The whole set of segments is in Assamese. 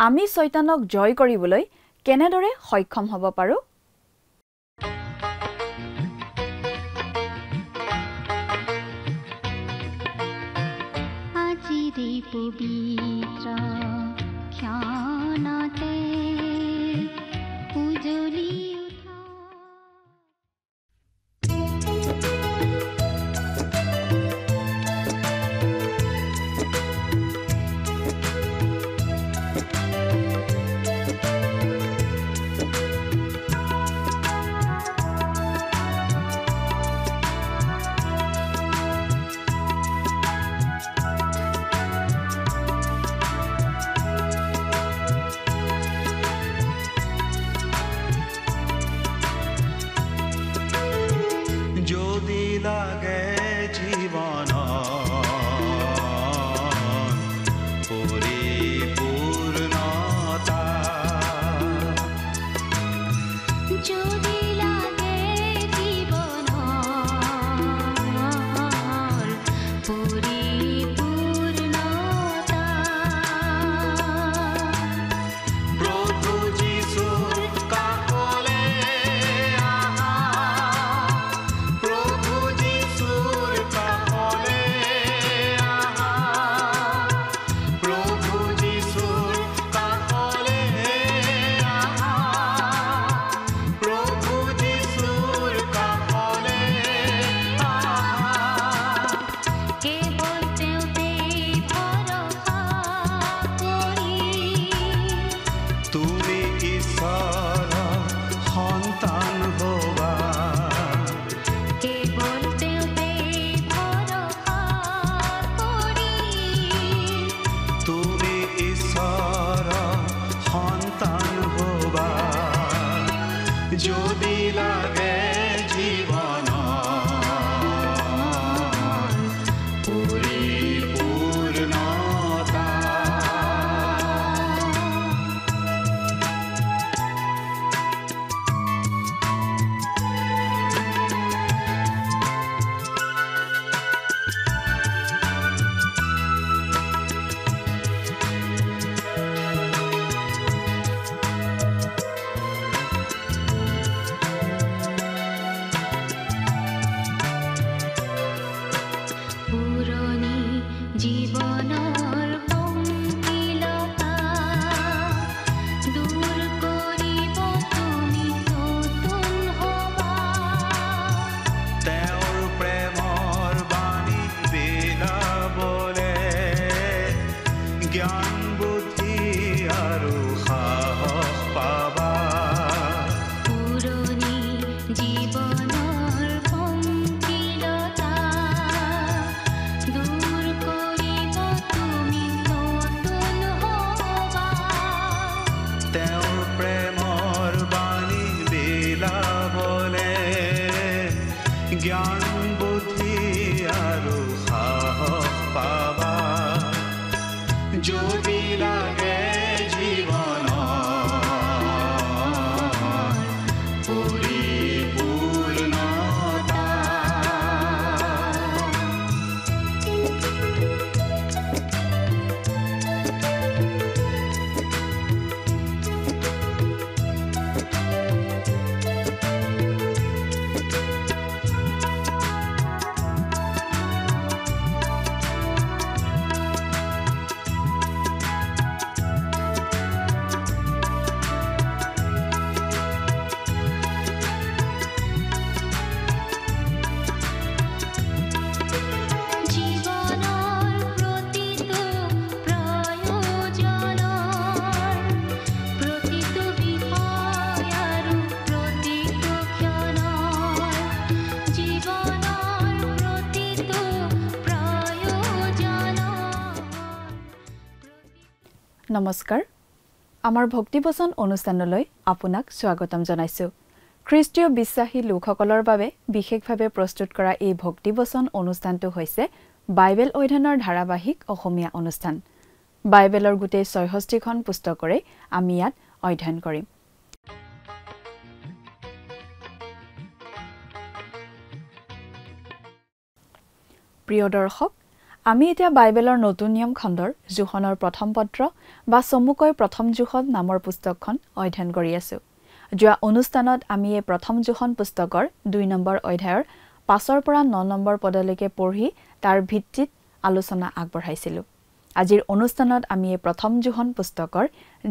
আমি শয়তানক জয় কৰিবলৈ কেনেদৰে সক্ষম হ'ব পাৰো? আজিৰে পবিত্ৰ ক্ষণতে উজলি নমস্কাৰ আমাৰ ভক্তিবচন অনুষ্ঠানলৈ আপোনাক স্বাগতম জনাইছো খ্ৰীষ্টীয় বিশ্বাসী লোকসকলৰ বাবে বিশেষভাৱে প্ৰস্তুত কৰা এই ভক্তিবচন অনুষ্ঠানটো হৈছে বাইবেল অধ্যয়নৰ ধাৰাবাহিক অসমীয়া অনুষ্ঠান বাইবেলৰ গোটেই ৬৬খন পুস্তকৰে আমি ইয়াত অধ্যয়ন কৰিম প্ৰিয় দৰ্শক আমি এতিয়া বাইবেলৰ নতুন নিয়ম খণ্ডৰ জোহনৰ প্ৰথম পত্ৰ বা চমুকৈ প্ৰথম জোহন নামৰ পুস্তকখন অধ্যয়ন কৰি আছো। যোৱা অনুষ্ঠানত আমি এই প্ৰথম জোহন পুস্তকৰ 2 নম্বৰ অধ্যায়ৰ 5 পৰা 9 নম্বৰ পদলৈকে পঢ়ি তাৰ ভিত্তিত আলোচনা আগবঢ়াইছিলো। আজিৰ অনুষ্ঠানত আমি এই প্ৰথম জোহন পুস্তকৰ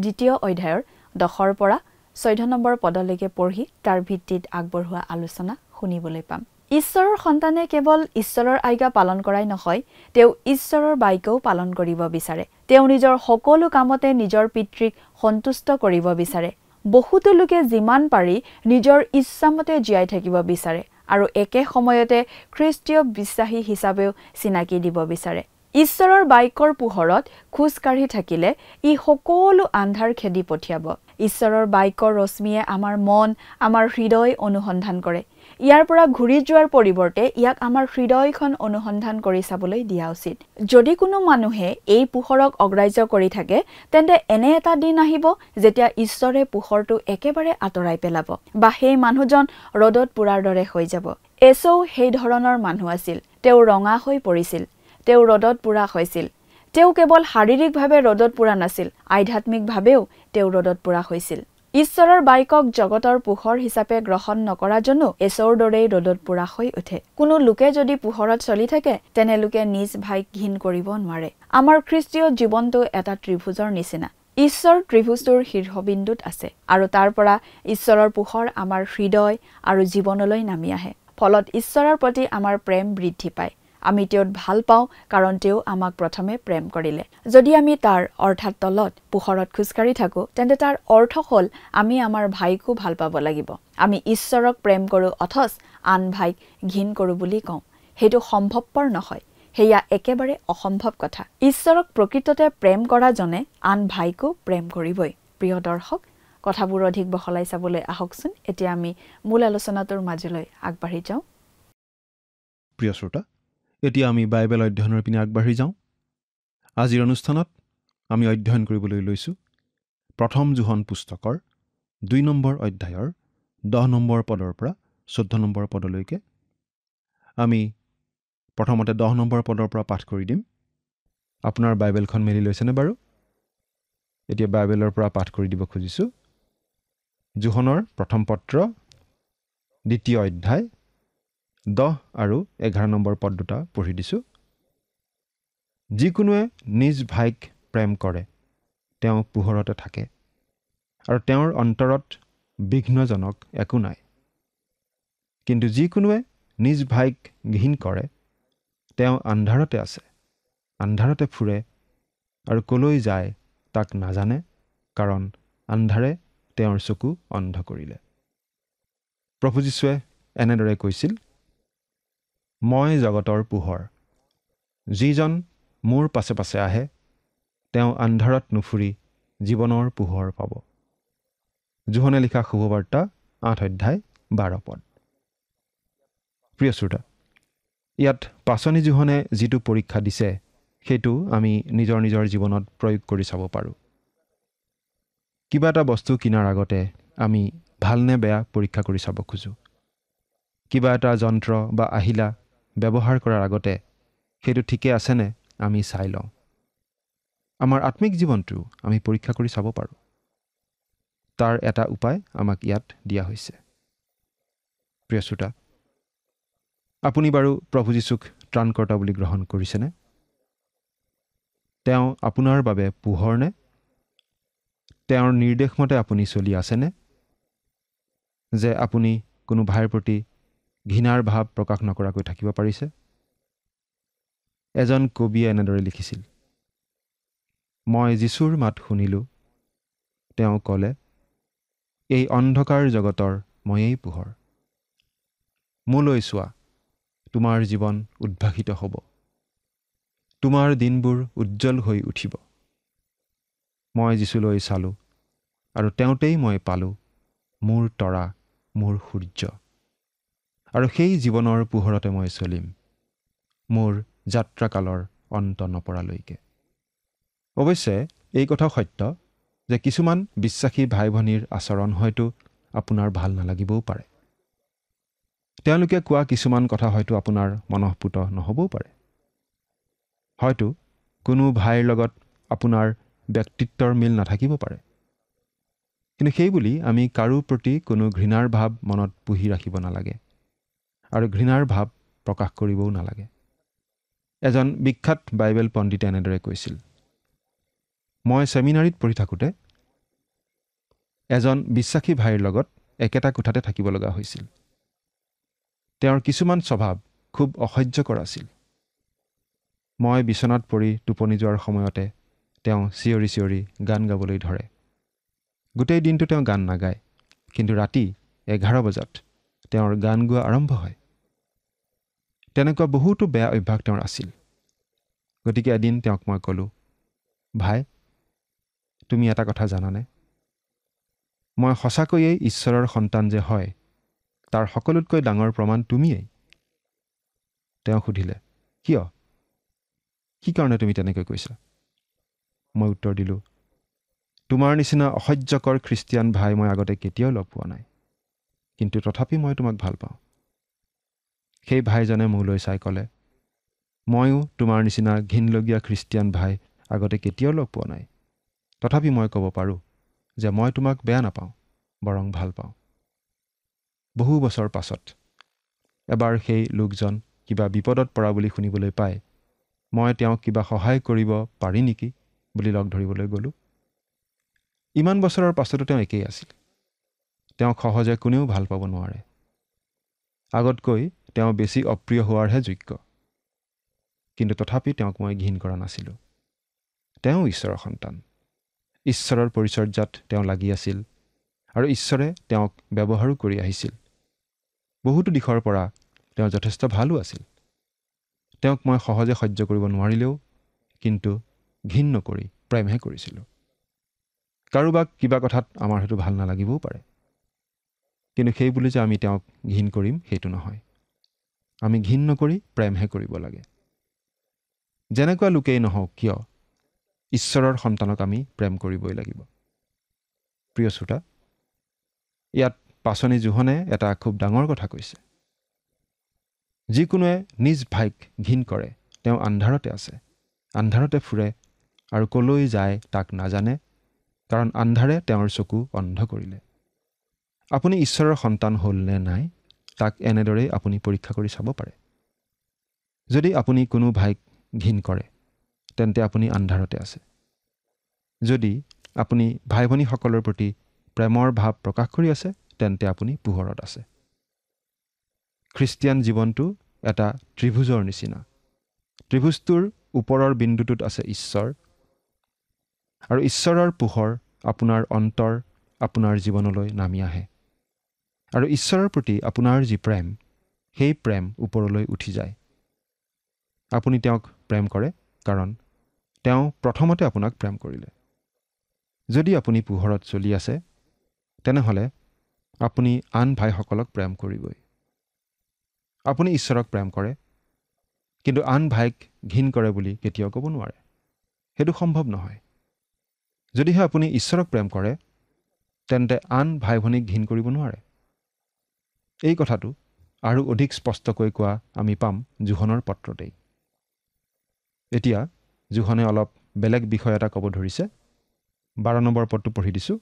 2য় অধ্যায়ৰ 10 পৰা 14 নম্বৰ পদলৈকে পঢ়ি তাৰ ভিত্তিত আগবঢ়োৱা আলোচনা শুনিবলৈ পাম। ঈশ্বৰৰ সন্তানে কেৱল ঈশ্বৰৰ আজ্ঞা পালন কৰাই নহয়, তেওঁ ঈশ্বৰৰ বাক্যও পালন কৰিব বিচাৰে। তেওঁ নিজৰ সকলো কামতে নিজৰ পিতৃক সন্তুষ্ট কৰিব বিচাৰে। বহুতো লোকে যিমান পাৰি নিজৰ ইচ্ছামতে জীয়াই থাকিব বিচাৰে আৰু একে সময়তে খ্ৰীষ্টীয় বিশ্বাসী হিচাপেও চিনাকি দিব বিচাৰে। ঈশ্বৰৰ বাক্যৰ পোহৰত খোজ কাঢ়ি থাকিলে ই সকলো আন্ধাৰ খেদি পঠিয়াব। ঈশ্বৰৰ বাক্যৰ ৰশ্মিয়ে আমাৰ মন, আমাৰ হৃদয় অনুসন্ধান কৰে। ইয়াৰ পৰা ঘূৰি যোৱাৰ পৰিৱৰ্তে ইয়াক আমাৰ হৃদয়খন অনুসন্ধান কৰি চাবলৈ দিয়া উচিত। যদি কোনো মানুহে এই পোহৰক অগ্ৰাহ্য কৰি থাকে, তেন্তে এনে এটা দিন আহিব যেতিয়া ঈশ্বৰে পোহৰটো একেবাৰে আঁতৰাই পেলাব বা সেই মানুহজন ৰ'দত পোৰাৰ দৰে হৈ যাব। এছৌ সেই ধৰণৰ মানুহ আছিল। তেওঁ ৰঙা হৈ পৰিছিল। তেওঁ ৰ'দত পোৰা হৈছিল। তেওঁ কেৱল শাৰীৰিকভাৱে ৰ'দত পোৰা নাছিল, আধ্যাত্মিকভাৱেও তেওঁ ৰ'দত পোৰা হৈছিল। ঈশ্বৰৰ বাক্যক জগতৰ পোহৰ হিচাপে গ্ৰহণ নকৰাজনো এছৌৰ দৰেই ৰ'দত পোৰা হৈ উঠে। কোনো লোকে যদি পোহৰত চলি থাকে, তেনে লোকে নিজ ভাইক ঘিণ কৰিব নোৱাৰে। আমাৰ খ্ৰীষ্টীয় জীৱনটো এটা ত্ৰিভুজৰ নিচিনা। ঈশ্বৰ ত্ৰিভুজটোৰ শীৰ্ষবিন্দুত আছে আৰু তাৰ পৰা ঈশ্বৰৰ পোহৰ আমাৰ হৃদয় আৰু জীৱনলৈ নামি আহে। ফলত ঈশ্বৰৰ প্ৰতি আমাৰ প্ৰেম বৃদ্ধি পায়। আমি তেওঁত ভাল পাওঁ কাৰণ তেওঁ আমাক প্ৰথমে প্ৰেম কৰিলে। যদি আমি তাৰ অৰ্থাৎ তলত পোহৰত খোজকাঢ়ি থাকোঁ, তেন্তে তাৰ অৰ্থ হ'ল আমি আমাৰ ভাইকো ভাল পাব লাগিব। আমি ঈশ্বৰক প্ৰেম কৰোঁ অথচ আন ভাইক ঘিণ কৰোঁ বুলি কওঁ। সেইটো সম্ভৱপৰ নহয়। সেয়া একেবাৰে অসম্ভৱ কথা। ঈশ্বৰক প্ৰকৃততে প্ৰেম কৰাজনে আন ভাইকো প্ৰেম কৰিবই। প্ৰিয় দৰ্শক, কথাবোৰ অধিক বহলাই চাবলৈ আহকচোন। এতিয়া আমি মূল আলোচনাটোৰ মাজলৈ আগবাঢ়ি যাওঁ। প্ৰিয় শ্ৰোতা, এতিয়া আমি বাইবেল অধ্যয়নৰ পিনে আগবাঢ়ি যাওঁ। আজিৰ অনুষ্ঠানত আমি অধ্যয়ন কৰিবলৈ লৈছোঁ প্ৰথম জোহন পুস্তকৰ 2 নম্বৰ অধ্যায়ৰ 10 নম্বৰ পদৰ পৰা 14 নম্বৰ পদলৈকে। আমি প্ৰথমতে 10 নম্বৰ পদৰ পৰা পাঠ কৰি দিম। আপোনাৰ বাইবেলখন মেলি লৈছেনে বাৰু? এতিয়া বাইবেলৰ পৰা পাঠ কৰি দিব খুজিছোঁ। জোহনৰ প্ৰথম পত্ৰ 2য় অধ্যায় 10 আৰু 11 নম্বৰ পদ দুটা পঢ়ি দিছোঁ। যিকোনোৱে নিজ ভাইক প্ৰেম কৰে, তেওঁ পোহৰতে থাকে আৰু তেওঁৰ অন্তৰত বিঘ্নজনক একো নাই। কিন্তু যিকোনোৱে নিজ ভাইক ঘিণ কৰে, তেওঁ আন্ধাৰতে আছে, আন্ধাৰতে ফুৰে আৰু কলৈ যায় তাক নাজানে, কাৰণ আন্ধাৰে তেওঁৰ চকু অন্ধ কৰিলে। প্ৰভু যীশুৱে এনেদৰে কৈছিল, মই জগতৰ পোহৰ। যিজন মোৰ পাছে পাছে আহে, তেওঁ আন্ধাৰত নুফুৰি জীৱনৰ পোহৰ পাব। জোহনে লিখা শুভবাৰ্তা 8 অধ্যায় 12 পদ। প্ৰিয় শ্ৰোতা, ইয়াত পাচনি জোহনে যিটো পৰীক্ষা দিছে, সেইটো আমি নিজৰ নিজৰ জীৱনত প্ৰয়োগ কৰি চাব পাৰোঁ। কিবা এটা বস্তু কিনাৰ আগতে আমি ভালনে বেয়া পৰীক্ষা কৰি চাব খোজোঁ। কিবা এটা যন্ত্ৰ বা আহিলা ব্যৱহাৰ কৰাৰ আগতে সেইটো ঠিকে আছেনে আমি চাই লওঁ। আমাৰ আত্মিক জীৱনটো আমি পৰীক্ষা কৰি চাব পাৰোঁ। তাৰ এটা উপায় আমাক ইয়াত দিয়া হৈছে। প্ৰিয় শ্ৰোতা, আপুনি বাৰু প্ৰভু যীশুক ত্ৰাণকৰ্তা বুলি গ্ৰহণ কৰিছেনে? তেওঁ আপোনাৰ বাবে পোহৰনে? তেওঁৰ নিৰ্দেশমতে আপুনি চলি আছেনে? যে আপুনি কোনো ভাইৰ প্ৰতি ঘৃণাৰ ভাৱ প্ৰকাশ নকৰাকৈ থাকিব পাৰিছে? এজন কবিয়ে এনেদৰে লিখিছিল, মই যীশুৰ মাত শুনিলোঁ, তেওঁ ক'লে, এই অন্ধকাৰ জগতৰ ময়েই পোহৰ। মোলৈ চোৱা, তোমাৰ জীৱন উদ্ভাসিত হ'ব, তোমাৰ দিনবোৰ উজ্জ্বল হৈ উঠিব। মই যীশুলৈ চালোঁ আৰু তেওঁতেই মই পালোঁ মোৰ তৰা, মোৰ সূৰ্য। আৰু সেই জীৱনৰ পোহৰতে মই চলিম, মোৰ যাত্ৰাকালৰ অন্ত নপৰালৈকে। অৱশ্যে এই কথাও সত্য যে কিছুমান বিশ্বাসী ভাই ভনীৰ আচৰণ হয়তো আপোনাৰ ভাল নালাগিবও পাৰে। তেওঁলোকে কোৱা কিছুমান কথা হয়তো আপোনাৰ মনঃপুত নহ'বও পাৰে। হয়তো কোনো ভাইৰ লগত আপোনাৰ ব্যক্তিত্বৰ মিল নাথাকিব পাৰে, কিন্তু সেই বুলি আমি কাৰো প্ৰতি কোনো ঘৃণাৰ ভাৱ মনত পুহি ৰাখিব নালাগে আৰু ঘৃণাৰ ভাৱ প্ৰকাশ কৰিবও নালাগে। এজন বিখ্যাত বাইবেল পণ্ডিতে এনেদৰে কৈছিল, মই ছেমিনাৰীত পঢ়ি থাকোঁতে এজন বিশ্বাসী ভাইৰ লগত একেটা কোঠাতে থাকিব লগা হৈছিল। তেওঁৰ কিছুমান স্বভাৱ খুব অসহ্যকৰ আছিল। মই বিচনাত পৰি টোপনি যোৱাৰ সময়তে তেওঁ চিঞৰি চিঞৰি গান গাবলৈ ধৰে। গোটেই দিনটো তেওঁ গান নাগায়, কিন্তু ৰাতি 11 বজাত তেওঁৰ গান গোৱা আৰম্ভ হয়। তেনেকুৱা বহুতো বেয়া অভ্যাস তেওঁৰ আছিল। গতিকে এদিন তেওঁক মই ক'লোঁ, ভাই, তুমি এটা কথা জানানে? মই সঁচাকৈয়ে ঈশ্বৰৰ সন্তান যে হয়, তাৰ সকলোতকৈ ডাঙৰ প্ৰমাণ তুমিয়েই। তেওঁ সুধিলে, কিয়? কি কাৰণে তুমি তেনেকৈ কৈছা? মই উত্তৰ দিলোঁ, তোমাৰ নিচিনা অসহ্যকৰ খ্ৰীষ্টিয়ান ভাই মই আগতে কেতিয়াও লগ পোৱা নাই, কিন্তু তথাপি মই তোমাক ভাল পাওঁ। সেই ভাইজনে মোলৈ চাই ক'লে, ময়ো তোমাৰ নিচিনা ঘিনলগীয়া খ্ৰীষ্টিয়ান ভাই আগতে কেতিয়াও লগ পোৱা নাই, তথাপি মই ক'ব পাৰোঁ যে মই তোমাক বেয়া নাপাওঁ, বৰং ভাল পাওঁ। বহু বছৰ পাছত এবাৰ সেই লোকজন কিবা বিপদত পৰা বুলি শুনিবলৈ পাই মই তেওঁক কিবা সহায় কৰিব পাৰি নেকি বুলি লগ ধৰিবলৈ গ'লোঁ। ইমান বছৰৰ পাছতো তেওঁ একেই আছিল। তেওঁক সহজে কোনেও ভাল পাব নোৱাৰে। আগতকৈ তেওঁ বেছি অপ্ৰিয় হোৱাৰহে যোগ্য, কিন্তু তথাপি তেওঁক মই ঘিণ কৰা নাছিলোঁ। তেওঁ ঈশ্বৰৰ সন্তান। ঈশ্বৰৰ পৰিচৰ্যাত তেওঁ লাগি আছিল আৰু ঈশ্বৰে তেওঁক ব্যৱহাৰো কৰি আহিছিল। বহুতো দিশৰ পৰা তেওঁ যথেষ্ট ভালো আছিল। তেওঁক মই সহজে সহ্য কৰিব নোৱাৰিলেও কিন্তু ঘিণ নকৰি প্ৰেমহে কৰিছিলোঁ। কাৰোবাক কিবা কথাত আমাৰ হয়তো ভাল নালাগিবও পাৰে, কিন্তু সেই বুলি যে আমি তেওঁক ঘিণ কৰিম সেইটো নহয়। আমি ঘিণ নকৰি প্ৰেমহে কৰিব লাগে। যেনেকুৱা লোকেই নহওক কিয় ঈশ্বৰৰ সন্তানক আমি প্ৰেম কৰিবই লাগিব। প্ৰিয় শ্ৰোতা, ইয়াত পাচনি জোহনে এটা খুব ডাঙৰ কথা কৈছে। যিকোনোৱে নিজ ভাইক ঘিণ কৰে তেওঁ আন্ধাৰতে আছে, আন্ধাৰতে ফুৰে আৰু কলৈ যায় তাক নাজানে, কাৰণ আন্ধাৰে তেওঁৰ চকু অন্ধ কৰিলে। আপুনি ঈশ্বৰৰ সন্তান হ'ল নে নাই তাক এনেদৰেই আপুনি পৰীক্ষা কৰি চাব পাৰে। যদি আপুনি কোনো ভাইক ঘিণ কৰে তেন্তে আপুনি আন্ধাৰতে আছে। যদি আপুনি ভাই ভনীসকলৰ প্ৰতি প্ৰেমৰ ভাৱ প্ৰকাশ কৰি আছে তেন্তে আপুনি পোহৰত আছে। খ্ৰীষ্টিয়ান জীৱনটো এটা ত্ৰিভুজৰ নিচিনা। ত্ৰিভুজটোৰ ওপৰৰ বিন্দুটোত আছে ঈশ্বৰ, আৰু ঈশ্বৰৰ পোহৰ আপোনাৰ অন্তৰ, আপোনাৰ জীৱনলৈ নামি আহে, আৰু ঈশ্বৰৰ প্ৰতি আপোনাৰ যি প্ৰেম, সেই প্ৰেম ওপৰলৈ উঠি যায়। আপুনি তেওঁক প্ৰেম কৰে কাৰণ তেওঁ প্ৰথমতে আপোনাক প্ৰেম কৰিলে। যদি আপুনি পোহৰত চলি আছে তেনেহ'লে আপুনি আন ভাইসকলক প্ৰেম কৰিবই। আপুনি ঈশ্বৰক প্ৰেম কৰে, কিন্তু আন ভাইক ঘিণ কৰে বুলি কেতিয়াও ক'ব নোৱাৰে। সেইটো সম্ভৱ নহয়। যদিহে আপুনি ঈশ্বৰক প্ৰেম কৰে তেন্তে আন ভাই ভনীক ঘিণ কৰিব নোৱাৰে। এই কথাটো আৰু অধিক স্পষ্টকৈ কোৱা আমি পাম জোহনৰ পত্ৰতেই। এতিয়া জোহনে অলপ বেলেগ বিষয় এটা ক'ব ধৰিছে। 12 নম্বৰ পদটো পঢ়ি দিছোঁ।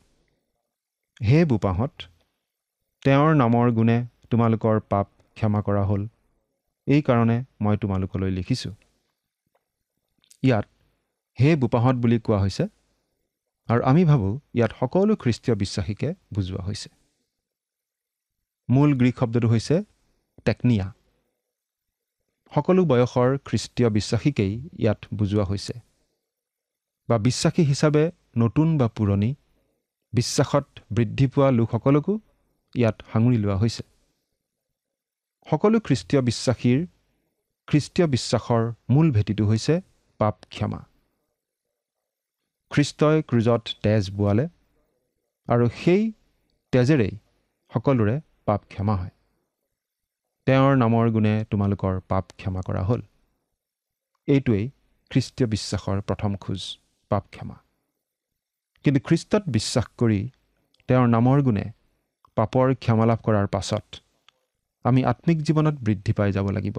হে বোপাহঁত, তেওঁৰ নামৰ গুণে তোমালোকৰ পাপ ক্ষমা কৰা হ'ল, এই কাৰণে মই তোমালোকলৈ লিখিছোঁ। ইয়াত হে বোপাহঁত বুলি কোৱা হৈছে, আৰু আমি ভাবোঁ ইয়াত সকলো খ্ৰীষ্টীয় বিশ্বাসীকে বুজোৱা হৈছে। মূল গ্ৰীক শব্দটো হৈছে টেকনিয়া। সকলো বয়সৰ খ্ৰীষ্টীয় বিশ্বাসীকেই ইয়াত বুজোৱা হৈছে, বা বিশ্বাসী হিচাপে নতুন বা পুৰণি, বিশ্বাসত বৃদ্ধি পোৱা লোকসকলকো ইয়াত সাঙুৰি লোৱা হৈছে। সকলো খ্ৰীষ্টীয় বিশ্বাসীৰ খ্ৰীষ্টীয় বিশ্বাসৰ মূল ভেটিটো হৈছে পাপ ক্ষমা। খ্ৰীষ্টই ক্ৰুজত তেজ বোৱালে, আৰু সেই তেজেৰেই সকলোৰে পাপ ক্ষমা হয়। তেওঁৰ নামৰ গুণে তোমালোকৰ পাপ ক্ষমা কৰা হ'ল। এইটোৱেই খ্ৰীষ্টীয় বিশ্বাসৰ প্ৰথম খোজ, পাপ ক্ষমা। কিন্তু খ্ৰীষ্টত বিশ্বাস কৰি তেওঁৰ নামৰ গুণে পাপৰ ক্ষমা লাভ কৰাৰ পাছত আমি আত্মিক জীৱনত বৃদ্ধি পাই যাব লাগিব।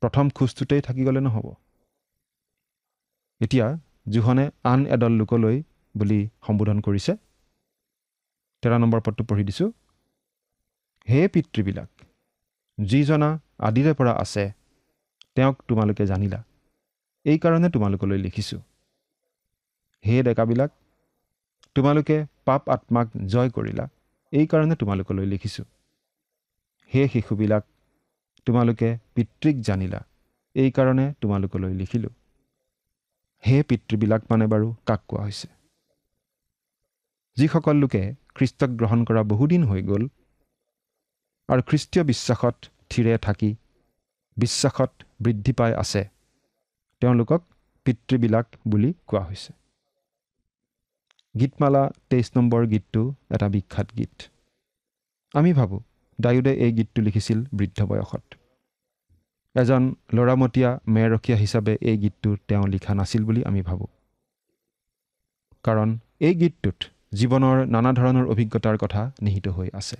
প্ৰথম খোজটোতেই থাকি গ'লে নহ'ব। এতিয়া জোহনে আন এদল লোকলৈ বুলি সম্বোধন কৰিছে। 13 নম্বৰ পদটো পঢ়ি দিছোঁ। হে পিতৃবিলাক, যিজনা আদিৰে পৰা আছে তেওঁক তোমালোকে জানিলা, এই কাৰণে তোমালোকলৈ লিখিছোঁ। হে ডেকাবিলাক, তোমালোকে পাপ আত্মাক জয় কৰিলা, এই কাৰণে তোমালোকলৈ লিখিছোঁ। হে শিশুবিলাক, তোমালোকে পিতৃক জানিলা, এই কাৰণে তোমালোকলৈ লিখিলোঁ। হে পিতৃবিলাক মানে বাৰু কাক কোৱা হৈছে? যিসকল লোকে খ্ৰীষ্টক গ্ৰহণ কৰা বহুদিন হৈ গ'ল আৰু খ্ৰীষ্টীয় বিশ্বাসত থিৰে থাকি বিশ্বাসত বৃদ্ধি পাই আছে, তেওঁলোকক পিতৃবিলাক বুলি কোৱা হৈছে। গীতমালা 23 নম্বৰ গীতটো এটা বিখ্যাত গীত। আমি ভাবোঁ দাউদে এই গীতটো লিখিছিল বৃদ্ধ বয়সত। এজন ল'ৰামতীয়া মেৰখীয়া হিচাপে এই গীতটো তেওঁ লিখা নাছিল বুলি আমি ভাবোঁ। কাৰণ এই গীতটোত জীৱনৰ নানা ধৰণৰ অভিজ্ঞতাৰ কথা নিহিত হৈ আছে।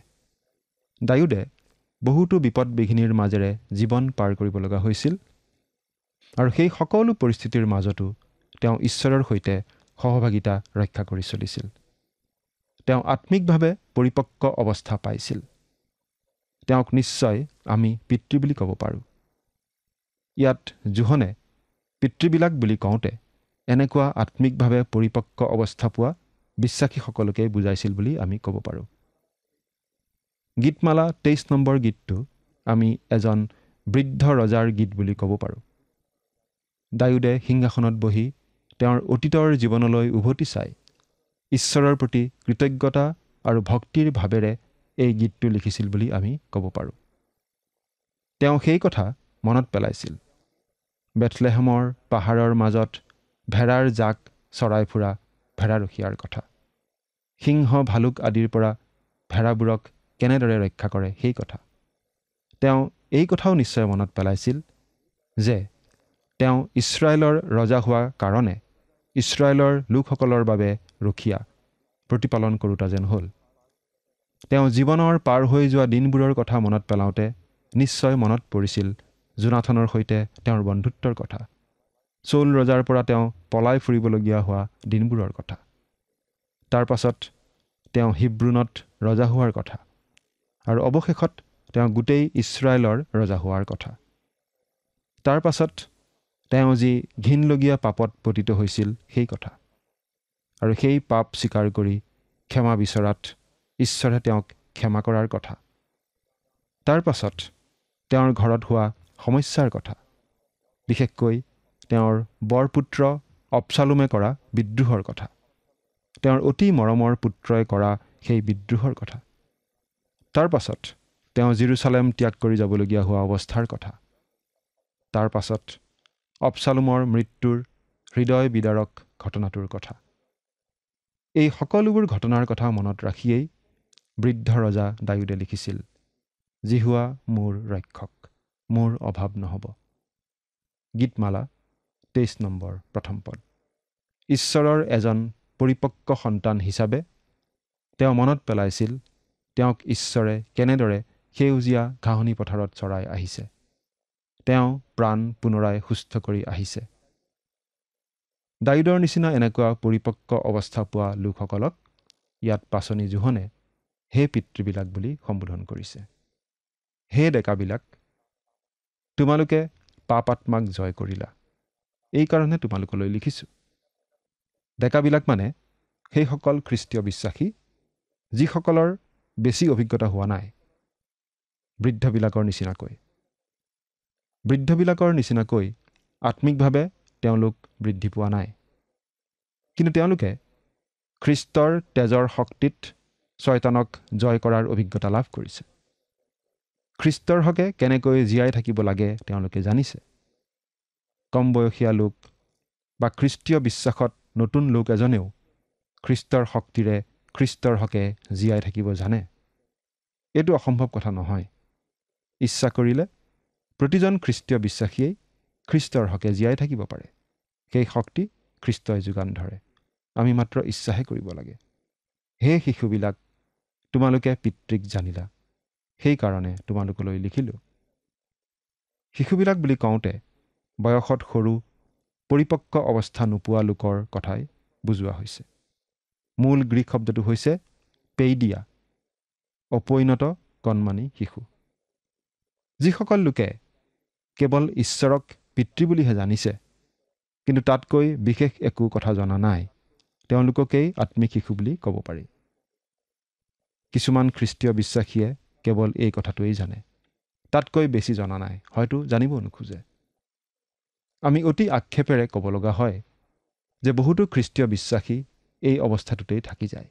দাউদে বহুতো বিপদ বিঘিনিৰ মাজেৰে জীৱন পাৰ কৰিব লগা হৈছিল আৰু সেই সকলো পৰিস্থিতিৰ মাজতো তেওঁ ঈশ্বৰৰ সৈতে সহভাগিতা ৰক্ষা কৰি চলিছিল। তেওঁ আত্মিকভাৱে পৰিপক্ক অৱস্থা পাইছিল। তেওঁক নিশ্চয় আমি পিতৃ বুলি ক'ব পাৰোঁ। ইয়াত জোহনে পিতৃবিলাক বুলি কওঁতে এনেকুৱা আত্মিকভাৱে পৰিপক্ক অৱস্থা পোৱা বিশ্বাসীসকলকে বুজাইছিল বুলি আমি ক'ব পাৰোঁ। গীতমালা 23 নম্বৰ গীতটো আমি এজন বৃদ্ধ ৰজাৰ গীত বুলি ক'ব পাৰোঁ। দাউদে সিংহাসনত বহি তেওঁৰ অতীতৰ জীৱনলৈ উভতি চাই ঈশ্বৰৰ প্ৰতি কৃতজ্ঞতা আৰু ভক্তিৰ ভাৱেৰে এই গীতটো লিখিছিল বুলি আমি ক'ব পাৰোঁ। তেওঁ সেই কথা মনত পেলাইছিল। বেথলেহেমৰ পাহাৰৰ মাজত ভেড়াৰ জাক চৰাই ফুৰা ভেড়াৰখীয়াৰ কথা। সিংহ ভালুক আদিৰ পৰা ভেড়াবোৰক কেনেদৰে ৰক্ষা কৰে সেই কথা। তেওঁ এই কথাও নিশ্চয় মনত পেলাইছিল যে তেওঁ ইছৰাইলৰ ৰজা হোৱা কাৰণে ইছৰাইলৰ লোকসকলৰ বাবে ৰখীয়া প্ৰতিপালন কৰোঁতা যেন হ'ল। তেওঁ জীৱনৰ পাৰ হৈ যোৱা দিনবোৰৰ কথা মনত পেলাওঁতে নিশ্চয় মনত পৰিছিল জোনাথনৰ সৈতে তেওঁৰ বন্ধুত্বৰ কথা, চৌল ৰজাৰ পৰা তেওঁ পলাই ফুৰিবলগীয়া হোৱা দিনবোৰৰ কথা। তাৰ পাছত তেওঁ হিব্ৰোনত ৰজা হোৱাৰ কথা আৰু অৱশেষত তেওঁ গোটেই ইছৰাইলৰ ৰজা হোৱাৰ কথা। তাৰ পাছত তেওঁ যি ঘিনলগীয়া পাপত পতিত হৈছিল সেই কথা আৰু সেই পাপ স্বীকাৰ কৰি ক্ষমা বিচৰাত ঈশ্বৰে তেওঁক ক্ষমা কৰাৰ কথা। তাৰ পাছত তেওঁৰ ঘৰত হোৱা সমস্যাৰ কথা, বিশেষকৈ তেওঁৰ বৰপুত্ৰ অবছালোমে কৰা বিদ্ৰোহৰ কথা, তেওঁৰ অতি মৰমৰ পুত্ৰই কৰা সেই বিদ্ৰোহৰ কথা। তাৰ পাছত তেওঁ জেৰুচালেম ত্যাগ কৰি যাবলগীয়া হোৱা অৱস্থাৰ কথা। তাৰ পাছত অবছালোমৰ মৃত্যুৰ হৃদয় বিদাৰক ঘটনাটোৰ কথা। এই সকলোবোৰ ঘটনাৰ কথা মনত ৰাখিয়েই বৃদ্ধ ৰজা দাউদে লিখিছিল, জিহুৱা মোৰ ৰক্ষক, মোৰ অভাৱ নহ'ব। গীতমালা 23 নম্বৰ প্ৰথম পদ। ঈশ্বৰৰ এজন পৰিপক্ক সন্তান হিচাপে তেওঁ মনত পেলাইছিল তেওঁক ঈশ্বৰে কেনেদৰে সেউজীয়া ঘাঁহনি পথাৰত চৰাই আহিছে। তেওঁ প্ৰাণ পুনৰাই সুস্থ কৰি আহিছে। দাউদৰ নিচিনা এনেকুৱা পৰিপক্ক অৱস্থা পোৱা লোকসকলক ইয়াত পাচনি জোহনে হে পিতৃবিলাক বুলি সম্বোধন কৰিছে। হে ডেকাবিলাক, তোমালোকে পাপ আত্মাক জয় কৰিলা, এই কাৰণে তোমালোকলৈ লিখিছোঁ। ডেকাবিলাক মানে সেইসকল খ্ৰীষ্টীয় বিশ্বাসী যিসকলৰ বেছি অভিজ্ঞতা হোৱা নাই। বৃদ্ধবিলাকৰ নিচিনাকৈ আত্মিকভাৱে তেওঁলোক বৃদ্ধি পোৱা নাই, কিন্তু তেওঁলোকে খ্ৰীষ্টৰ তেজৰ শক্তিত শয়তানক জয় কৰাৰ অভিজ্ঞতা লাভ কৰিছে। খ্ৰীষ্টৰ হকে কেনেকৈ জীয়াই থাকিব লাগে তেওঁলোকে জানিছে। কম বয়সীয়া লোক বা খ্ৰীষ্টীয় বিশ্বাসত নতুন লোক এজনেও খ্ৰীষ্টৰ শক্তিৰে খ্ৰীষ্টৰ হকে জীয়াই থাকিব জানে। এইটো অসম্ভৱ কথা নহয়। ইচ্ছা কৰিলে প্ৰতিজন খ্ৰীষ্টীয় বিশ্বাসীয়েই খ্ৰীষ্টৰ হকে জীয়াই থাকিব পাৰে। সেই শক্তি খ্ৰীষ্টই যোগান ধৰে, আমি মাত্ৰ ইচ্ছাহে কৰিব লাগে। হে শিশুবিলাক, তোমালোকে পিতৃক জানিলা, সেইকাৰণে তোমালোকলৈ লিখিলোঁ। শিশুবিলাক বুলি কওঁতে বয়সত সৰু পৰিপক্ক অৱস্থা নোপোৱা লোকৰ কথাই বুজোৱা হৈছে। মূল গ্ৰীক শব্দটো হৈছে পেইডিয়া, অপৰিণত কণমানি শিশু। যিসকল লোকে কেৱল ঈশ্বৰক পিতৃ বুলিহে জানিছে, কিন্তু তাতকৈ বিশেষ একো কথা জনা নাই, তেওঁলোককেই আত্মিক শিশু বুলি ক'ব পাৰি। কিছুমান খ্ৰীষ্টীয় বিশ্বাসীয়ে কেৱল এই কথাটোৱেই জানে, তাতকৈ বেছি জনা নাই, হয়তো জানিব নোখোজে। আমি অতি আক্ষেপেৰে ক'ব লগা হয় যে বহুতো খ্ৰীষ্টীয় বিশ্বাসী এই অৱস্থাটোতেই থাকি যায়।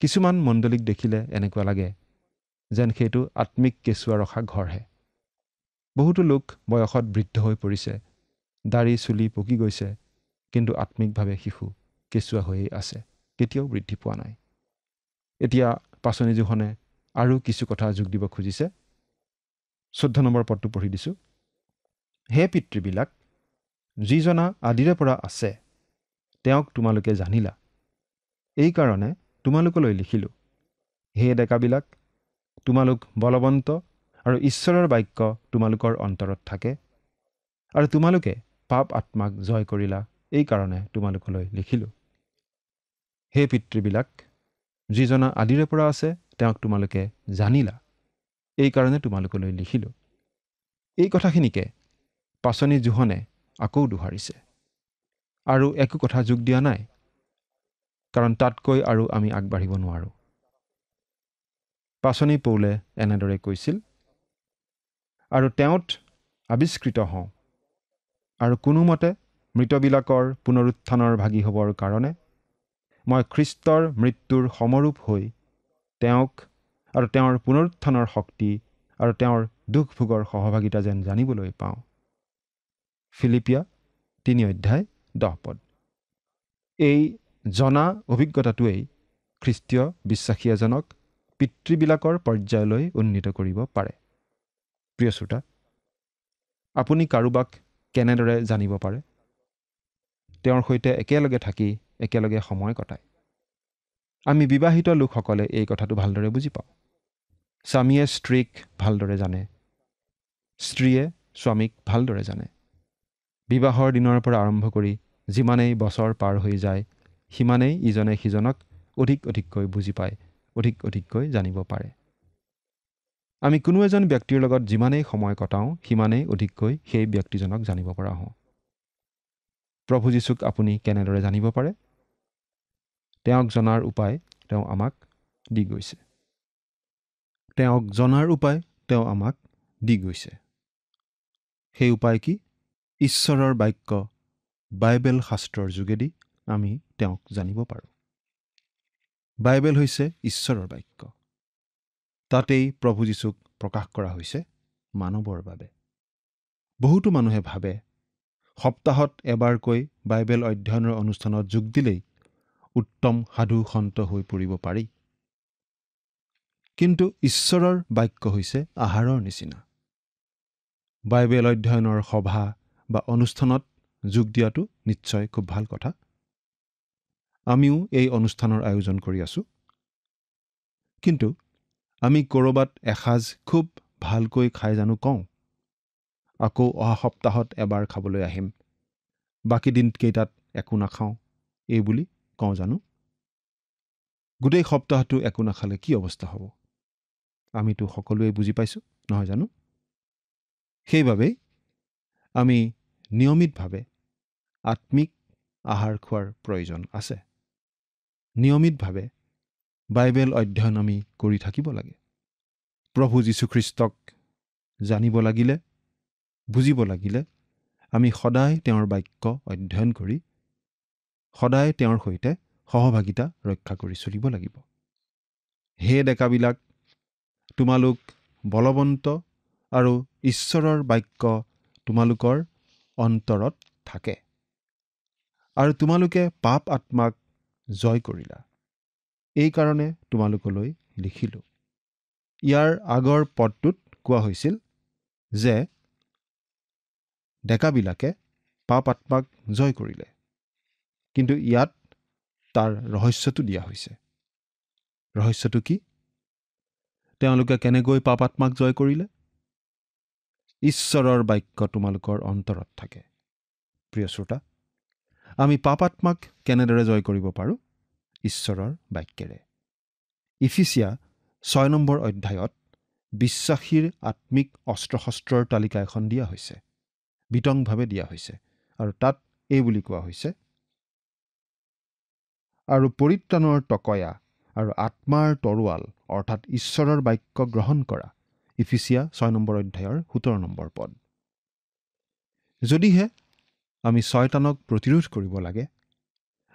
কিছুমান মণ্ডলীক দেখিলে এনেকুৱা লাগে যেন সেইটো আত্মিক কেঁচুৱা ৰখা ঘৰহে। বহুতো লোক বয়সত বৃদ্ধ হৈ পৰিছে, দাড়ি চুলি পকি গৈছে, কিন্তু আত্মিকভাৱে শিশু, কেঁচুৱা হৈয়ে আছে, কেতিয়াও বৃদ্ধি পোৱা নাই। এতিয়া পাচনি জোহনে আৰু কিছু কথা যোগ দিব খুজিছে। 14 নম্বৰ পদটো পঢ়ি দিছোঁ। হে পিতৃবিলাক, যিজনা আদিৰে পৰা আছে, তেওঁক তোমালোকে জানিলা, এই কাৰণে তোমালোকলৈ লিখিলোঁ। হে ডেকাবিলাক, তোমালোক বলৱন্ত আৰু ঈশ্বৰৰ বাক্য তোমালোকৰ অন্তৰত থাকে, আৰু তোমালোকে পাপ আত্মাক জয় কৰিলা, এই কাৰণে তোমালোকলৈ লিখিলোঁ। হে পিতৃবিলাক, যিজনা আদিৰে পৰা আছে, তেওঁক তোমালোকে জানিলা, এই কাৰণে তোমালোকলৈ লিখিলোঁ। এই কথাখিনিকে পাচনি জোহনে আকৌ দোহাৰিছে আৰু একো কথা যোগ দিয়া নাই, কাৰণ তাতকৈ আৰু আমি আগবাঢ়িব নোৱাৰোঁ। পাচনি পৌলে এনেদৰে কৈছিল, আৰু তেওঁত আৱিষ্কৃত হওঁ, আৰু কোনোমতে মৃতবিলাকৰ পুনৰুত্থানৰ ভাগি হ'বৰ কাৰণে মই খ্ৰীষ্টৰ মৃত্যুৰ সমৰূপ হৈ তেওঁক আৰু তেওঁৰ পুনৰুত্থানৰ শক্তি আৰু তেওঁৰ দুখ ভোগৰ সহভাগিতা যেন জানিবলৈ পাওঁ। ফিলিপিয়া 3:10 এই জনা অভিজ্ঞতাটোৱেই খ্ৰীষ্টীয় বিশ্বাসী এজনক পিতৃবিলাকৰ পৰ্যায়লৈ উন্নীত কৰিব পাৰে। প্ৰিয় শ্ৰোতা, আপুনি কাৰোবাক কেনেদৰে জানিব পাৰে? তেওঁৰ সৈতে একেলগে থাকি একেলগে সময় কটায়। আমি বিবাহিত লোকসকলে এই কথাটো ভালদৰে বুজি পাওঁ। স্বামীয়ে স্ত্ৰীক ভালদৰে জানে, স্ত্ৰীয়ে স্বামীক ভালদৰে জানে। বিবাহৰ দিনৰ পৰা আৰম্ভ কৰি যিমানেই বছৰ পাৰ হৈ যায়, সিমানেই ইজনে সিজনক অধিককৈ বুজি পায়, অধিককৈ জানিব পাৰে। আমি কোনো এজন ব্যক্তিৰ লগত যিমানেই সময় কটাওঁ, সিমানেই অধিককৈ সেই ব্যক্তিজনক জানিব পৰা হওঁ। প্ৰভু যীশুক আপুনি কেনেদৰে জানিব পাৰে? তেওঁক জনাৰ উপায় তেওঁ আমাক দি গৈছে। তেওঁক জনাৰ উপায় তেওঁ আমাক দি গৈছে। সেই উপায় কি? ঈশ্বৰৰ বাক্য, বাইবেল শাস্ত্ৰৰ যোগেদি আমি তেওঁক জানিব পাৰোঁ। বাইবেল হৈছে ঈশ্বৰৰ বাক্য। তাতেই প্ৰভু যীশুক প্ৰকাশ কৰা হৈছে মানৱৰ বাবে। বহুতো মানুহে ভাবে সপ্তাহত এবাৰকৈ বাইবেল অধ্যয়নৰ অনুষ্ঠানত যোগ দিলেই উত্তম সাধু সন্ত হৈ পৰিব পাৰি। কিন্তু ঈশ্বৰৰ বাক্য হৈছে আহাৰৰ নিচিনা। বাইবেল অধ্যয়নৰ সভা বা অনুষ্ঠানত যোগ দিয়াটো নিশ্চয় খুব ভাল কথা। আমিও এই অনুষ্ঠানৰ আয়োজন কৰি আছোঁ। কিন্তু আমি ক'ৰবাত এসাঁজ খুব ভালকৈ খাই জানো কওঁ, আকৌ অহা সপ্তাহত এবাৰ খাবলৈ আহিম, বাকী দিনকেইটাত একো নাখাওঁ, এই বুলি কওঁ জানো? গোটেই সপ্তাহটো একো নাখালে কি অৱস্থা হ'ব? আমিতো সকলোৱে বুজি পাইছোঁ, নহয় জানো? সেইবাবেই আমি নিয়মিতভাৱে আত্মিক আহাৰ খোৱাৰ প্ৰয়োজন আছে। নিয়মিতভাৱে বাইবেল অধ্যয়ন আমি কৰি থাকিব লাগে। প্ৰভু যীশুখ্ৰীষ্টক জানিব লাগিলে, বুজিব লাগিলে আমি সদায় তেওঁৰ বাক্য অধ্যয়ন কৰি সদায় তেওঁৰ সৈতে সহভাগিতা ৰক্ষা কৰি চলিব লাগিব। হে ডেকাবিলাক, তোমালোক বলৱন্ত আৰু ঈশ্বৰৰ বাক্য তোমালোকৰ অন্তৰত থাকে, আৰু তোমালোকে পাপ আত্মাক জয় কৰিলা, এই কাৰণে তোমালোকলৈ লিখিলোঁ। ইয়াৰ আগৰ পদটোত কোৱা হৈছিল যে ডেকাবিলাকে পাপ আত্মাক জয় কৰিলে, কিন্তু ইয়াত তাৰ ৰহস্যটো দিয়া হৈছে। ৰহস্যটো কি? তেওঁলোকে কেনেকৈ পাপ আত্মাক জয় কৰিলে? ঈশ্বৰৰ বাক্য তোমালোকৰ অন্তৰত থাকে। প্ৰিয় শ্ৰোতা, আমি পাপ আত্মাক কেনেদৰে জয় কৰিব পাৰোঁ? ঈশ্বৰৰ বাক্যেৰে। ইফিচিয়া 6 নম্বৰ অধ্যায়ত বিশ্বাসীৰ আত্মিক অস্ত্ৰ শস্ত্ৰৰ তালিকা এখন দিয়া হৈছে, বিতংভাৱে দিয়া হৈছে। আৰু তাত এই বুলি কোৱা হৈছে, আৰু পৰিত্ৰাণৰ টকয়া আৰু আত্মাৰ তৰোৱাল অৰ্থাৎ ঈশ্বৰৰ বাক্য গ্ৰহণ কৰা। ইফিচিয়া 6 নম্বৰ অধ্যায়ৰ 17 নম্বৰ পদ। যদিহে আমি শয়তানক প্ৰতিৰোধ কৰিব লাগে,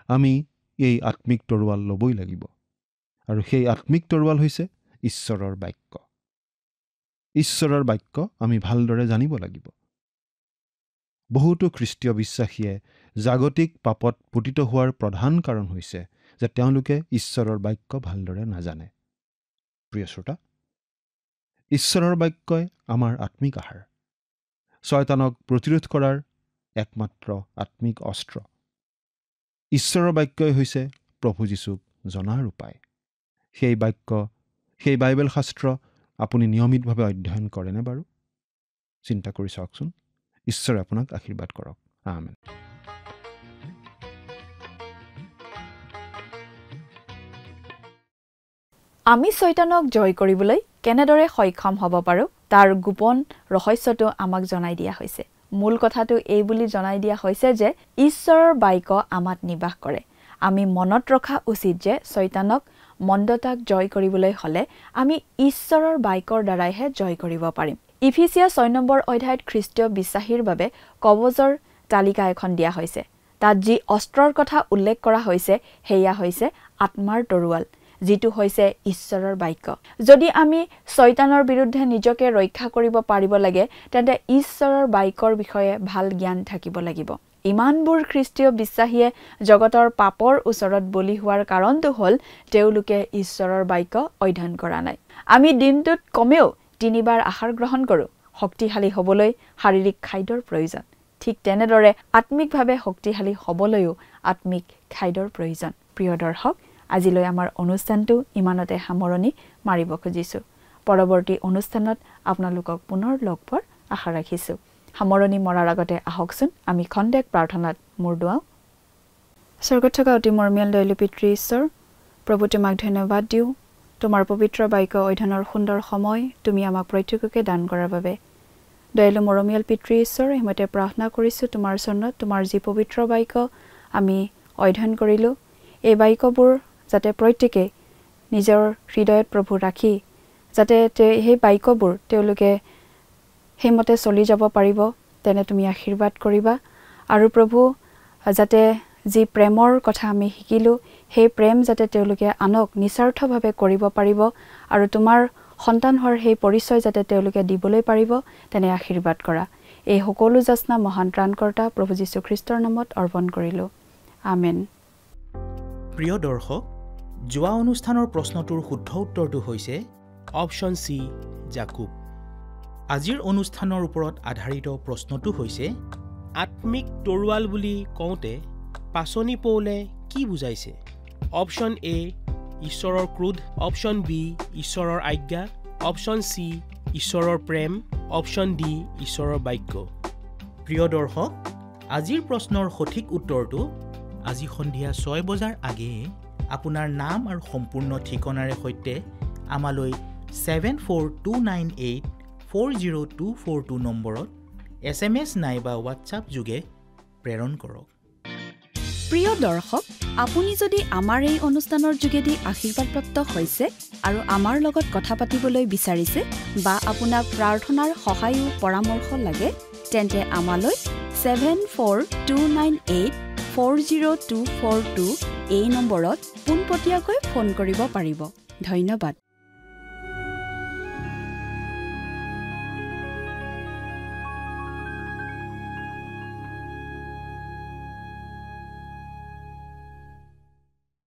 আমি এই আত্মিক তৰোৱাল ল'বই লাগিব। আৰু সেই আত্মিক তৰোৱাল হৈছে ঈশ্বৰৰ বাক্য। ঈশ্বৰৰ বাক্য আমি ভালদৰে জানিব লাগিব। বহুতো খ্ৰীষ্টীয় বিশ্বাসীয়ে জাগতিক পাপত পতিত হোৱাৰ প্ৰধান কাৰণ হৈছে যে তেওঁলোকে ঈশ্বৰৰ বাক্য ভালদৰে নাজানে। প্ৰিয় শ্ৰোতা, ঈশ্বৰৰ বাক্যই আমাৰ আত্মিক আহাৰ, শয়তানক প্ৰতিৰোধ কৰাৰ একমাত্ৰ আত্মিক অস্ত্ৰ। ঈশ্বৰৰ বাক্যই হৈছে প্ৰভু যীশুক জনাৰ উপায়। সেই বাক্য, সেই বাইবেল শাস্ত্ৰ আপুনি নিয়মিতভাৱে অধ্যয়ন কৰেনে বাৰু? চিন্তা কৰি চাওকচোন। ঈশ্বৰে আপোনাক আশীৰ্বাদ কৰক। আমেন। আমি শয়তানক জয় কৰিবলৈ কেনেদৰে সক্ষম হ'ব পাৰোঁ তাৰ গোপন ৰহস্যটো আমাক জনাই দিয়া হৈছে। মূল কথাটো এই বুলি জনাই দিয়া হৈছে যে ঈশ্বৰৰ বাক্য আমাত নিবাস কৰে। আমি মনত ৰখা উচিত যে শয়তানক, মন্দতাক জয় কৰিবলৈ হ'লে আমি ঈশ্বৰৰ বাক্যৰ দ্বাৰাইহে জয় কৰিব পাৰিম। ইফিচিয়া 6 নম্বৰ অধ্যায়ত খ্ৰীষ্টীয় বিশ্বাসীৰ বাবে কবজৰ তালিকা এখন দিয়া হৈছে। তাত যি অস্ত্ৰৰ কথা উল্লেখ কৰা হৈছে সেয়া হৈছে আত্মাৰ তৰোৱাল, যিটো হৈছে ঈশ্বৰৰ বাক্য। যদি আমি শয়তানৰ বিৰুদ্ধে নিজকে ৰক্ষা কৰিব পাৰিব লাগে, তেন্তে ঈশ্বৰৰ বাক্যৰ বিষয়ে ভাল জ্ঞান থাকিব লাগিব। ইমানবোৰ খ্ৰীষ্টীয় বিশ্বাসীয়ে জগতৰ পাপৰ ওচৰত বলি হোৱাৰ কাৰণটো হ'ল তেওঁলোকে ঈশ্বৰৰ বাক্য অধ্যয়ন কৰা নাই। আমি দিনটোত কমেও 3 বাৰ আহাৰ গ্ৰহণ কৰোঁ। শক্তিশালী হ'বলৈ শাৰীৰিক খাদ্যৰ প্ৰয়োজন। ঠিক তেনেদৰে আত্মিকভাৱে শক্তিশালী হ'বলৈও আত্মিক খাদ্যৰ প্ৰয়োজন। প্ৰিয় দৰ্শক, আজিলৈ আমাৰ অনুষ্ঠানটো ইমানতে সামৰণি মাৰিব খুজিছোঁ। পৰৱৰ্তী অনুষ্ঠানত আপোনালোকক পুনৰ লগ পোৱাৰ আশা ৰাখিছোঁ। সামৰণি মৰাৰ আগতে আহকচোন আমি খন্তেক প্ৰাৰ্থনাত মূৰ দুৱাওঁ। স্বৰ্গত থকা অতি মৰমীয়াল দয়ালু পিতৃ ঈশ্বৰ, প্ৰভু তোমাক ধন্যবাদ দিওঁ। তোমাৰ পবিত্ৰ বাক্য অধ্যয়নৰ সুন্দৰ সময় তুমি আমাক প্ৰত্যেককে দান কৰাৰ বাবে। দয়ালু মৰমীয়াল পিতৃ ঈশ্বৰ, এইমতে প্ৰাৰ্থনা কৰিছোঁ তোমাৰ চৰণত, তোমাৰ যি পবিত্ৰ বাক্য আমি অধ্যয়ন কৰিলোঁ, এই বাক্যবোৰ যাতে প্ৰত্যেকে নিজৰ হৃদয়ত প্ৰভু ৰাখি যাতে সেই বাক্যবোৰ তেওঁলোকে সেইমতে চলি যাব পাৰিব, তেনে তুমি আশীৰ্বাদ কৰিবা। আৰু প্ৰভু, যাতে যি প্ৰেমৰ কথা আমি শিকিলোঁ, সেই প্ৰেম যাতে তেওঁলোকে আনক নিস্বাৰ্থভাৱে কৰিব পাৰিব আৰু তোমাৰ সন্তান হোৱাৰ সেই পৰিচয় যাতে তেওঁলোকে দিবলৈ পাৰিব, তেনে আশীৰ্বাদ কৰা। এই সকলো যাচনা মহান ত্ৰাণকৰ্তা প্ৰভু যীশু খ্ৰীষ্টৰ নামত অৰ্পণ কৰিলোঁ। আমেন। প্ৰিয় দৰ্শক, যোৱা অনুষ্ঠানৰ প্ৰশ্নটোৰ শুদ্ধ উত্তৰটো হৈছে অপশ্যন চি, জাকুব। আজিৰ অনুষ্ঠানৰ ওপৰত আধাৰিত প্ৰশ্নটো হৈছে আত্মিক তৰোৱাল বুলি কওঁতে পাচনি পৌলে কি বুজাইছে? অপশ্যন এ, ঈশ্বৰৰ ক্ৰোধ, অপশ্যন বি, ঈশ্বৰৰ আজ্ঞা, অপশ্যন চি, ঈশ্বৰৰ প্ৰেম, অপশ্যন ডি, ঈশ্বৰৰ বাক্য। প্ৰিয় দৰ্শক, আজিৰ প্ৰশ্নৰ সঠিক উত্তৰটো আজি সন্ধিয়া 6 বজাৰ আগেয়ে আপোনাৰ নাম আৰু সম্পূৰ্ণ ঠিকনাৰে সৈতে আমালৈ 7429840242 নম্বৰত SMS নাইবা হোৱাটছআপ যোগে প্ৰেৰণ কৰক। প্ৰিয় দৰ্শক, আপুনি যদি আমাৰ এই অনুষ্ঠানৰ যোগেদি আশীৰ্বাদপ্ৰাপ্ত হৈছে আৰু আমাৰ লগত কথা পাতিবলৈ বিচাৰিছে বা আপোনাক প্ৰাৰ্থনাৰ সহায়ো পৰামৰ্শ লাগে, তেন্তে আমালৈ 7429840242 এই নম্বৰত পোনপটীয়াকৈ ফোন কৰিব পাৰিব। ধন্যবাদ।